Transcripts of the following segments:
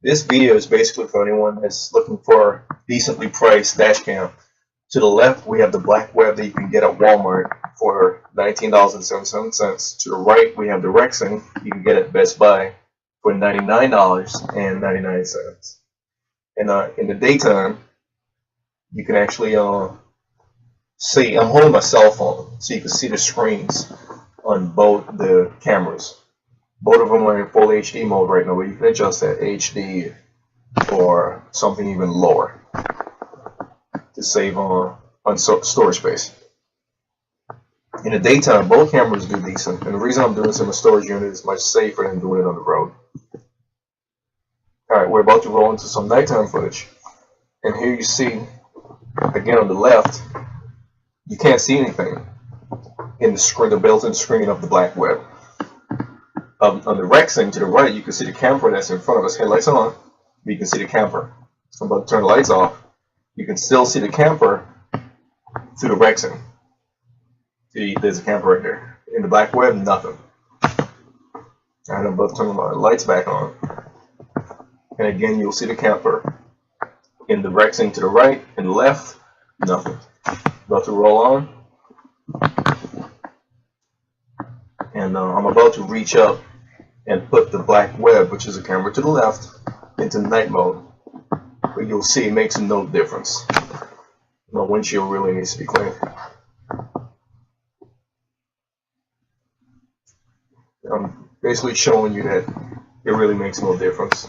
This video is basically for anyone that's looking for a decently priced dash cam. To the left, we have the black web that you can get at Walmart for $19.77. To the right, we have the Rexing you can get at Best Buy for $99.99. And in the daytime, you can actually see, I'm holding my cell phone so you can see the screens on both the cameras. Both of them are in full HD mode right now, but you can adjust that HD or something even lower to save on storage space. In the daytime, both cameras do decent, and the reason I'm doing this in the storage unit is much safer than doing it on the road. Alright, we're about to roll into some nighttime footage, and here you see, again on the left, you can't see anything in the screen, the built-in screen of the black web. On the Rexing to the right, you can see the camper that's in front of us. Headlights on, but you can see the camper. So I'm about to turn the lights off. You can still see the camper through the Rexing. See, there's a camper right there. In the black web, nothing. And I'm about to turn my lights back on. And again, you'll see the camper. In the Rexing to the right and left, nothing. About to roll on. And I'm about to reach up and put the black web, which is a camera to the left, into night mode. But you'll see it makes no difference. My windshield really needs to be cleaned. I'm basically showing you that it really makes no difference.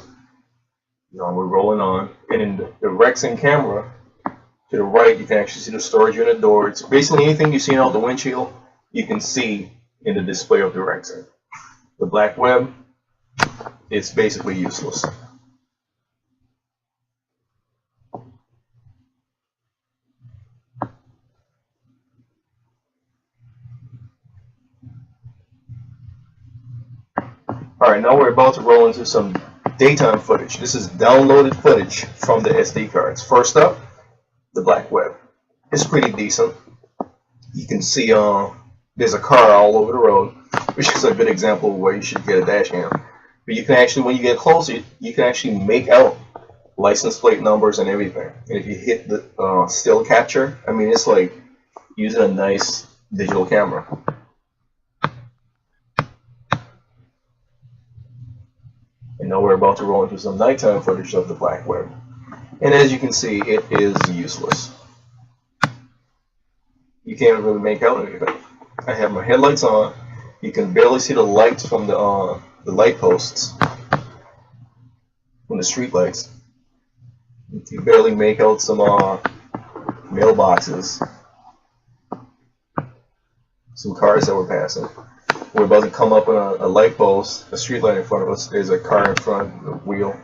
We're rolling on. And in the Rexing camera, to the right, you can actually see the storage unit door. It's basically anything you see out the windshield, you can see in the display of the Rexing. The black web, it's basically useless. Alright, now we're about to roll into some daytime footage. This is downloaded footage from the SD cards. First up, the black web. It's pretty decent. You can see there's a car all over the road, which is a good example of where you should get a dash cam. But you can actually, when you get closer, you can actually make out license plate numbers and everything. And if you hit the still capture, I mean, it's like using a nice digital camera. And now we're about to roll into some nighttime footage of the black web. And as you can see, it is useless. You can't really make out anything. I have my headlights on. You can barely see the lights from the light posts, from the street lights. You can barely make out some mailboxes, some cars that were passing. We're about to come up on a light post, a street light in front of us. There's a car in front, the wheel.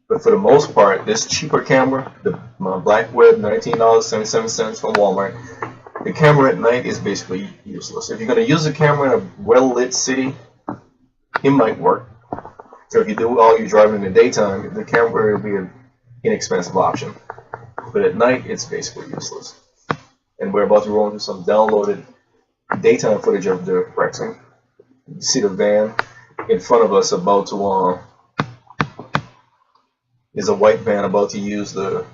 But for the most part, this cheaper camera, my black web, $19.77 from Walmart, the camera at night is basically useless. If you're going to use a camera in a well-lit city, it might work. So if you do all your driving in the daytime, the camera will be an inexpensive option. But at night, it's basically useless. And we're about to roll into some downloaded daytime footage of the Rexing. You see the van in front of us about to is a white van about to use the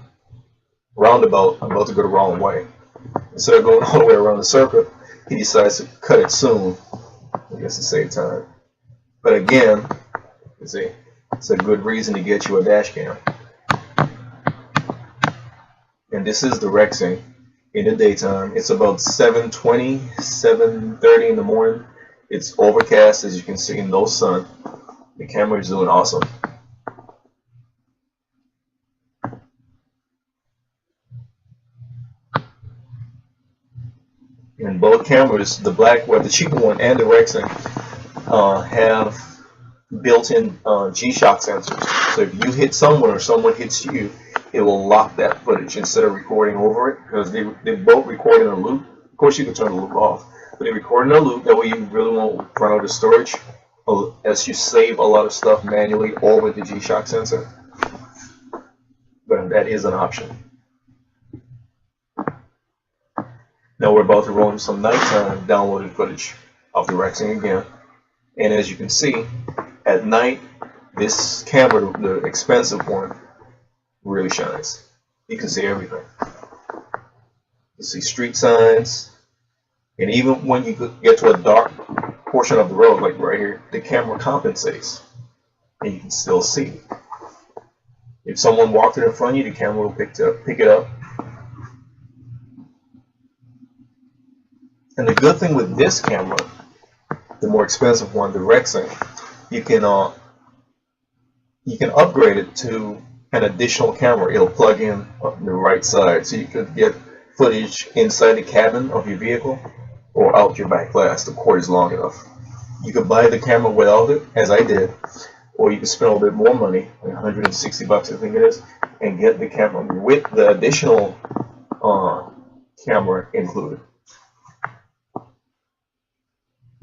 roundabout, about to go the wrong way. Instead of going all the way around the circle, he decides to cut it soon, I guess to save time. But again, you see, it's a good reason to get you a dash cam. And this is the Rexing in the daytime. It's about 7:20, 7:30 in the morning. It's overcast, as you can see, no sun. The camera is doing awesome. And both cameras, the black web, the cheaper one, and the Rexing, have built-in G-Shock sensors. So if you hit someone or someone hits you, it will lock that footage instead of recording over it, because they both record in a loop. Of course, you can turn the loop off, but they record in a loop. That way, you really won't run out of storage, as you save a lot of stuff manually or with the G-Shock sensor. But that is an option. Now we're about to roll into some nighttime downloaded footage of the Rexing again. And as you can see, at night, This camera, the expensive one, really shines. You can see everything. You see street signs, and even when you get to a dark portion of the road, like right here, the camera compensates, and you can still see. If someone walked in front of you, the camera will pick it up. And the good thing with this camera, the more expensive one, the Rexing, you can upgrade it to an additional camera. It'll plug in on the right side, so you could get footage inside the cabin of your vehicle or out your back glass. The cord is long enough. You could buy the camera without it, as I did, or you could spend a little bit more money, like $160 I think it is, and get the camera with the additional camera included.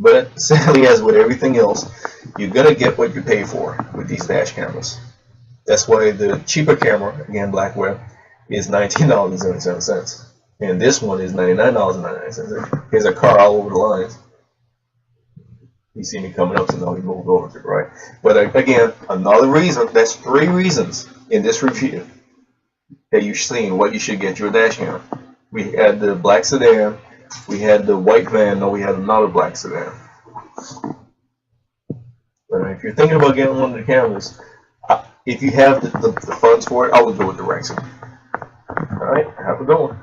But sadly, as with everything else, you're gonna get what you pay for with these dash cameras. That's why the cheaper camera, again Blackweb, is $19.77, and this one is $99.99. There's a car all over the lines. You see me coming up, so now we moved over to the right. But again, another reason, that's 3 reasons in this review that you've seen what you should get your dash camera. We had the black sedan, we had the white van, no, we had another black sedan. But if you're thinking about getting one of the cameras, if you have the funds for it, I would go with the Rexing. Alright, have a good one.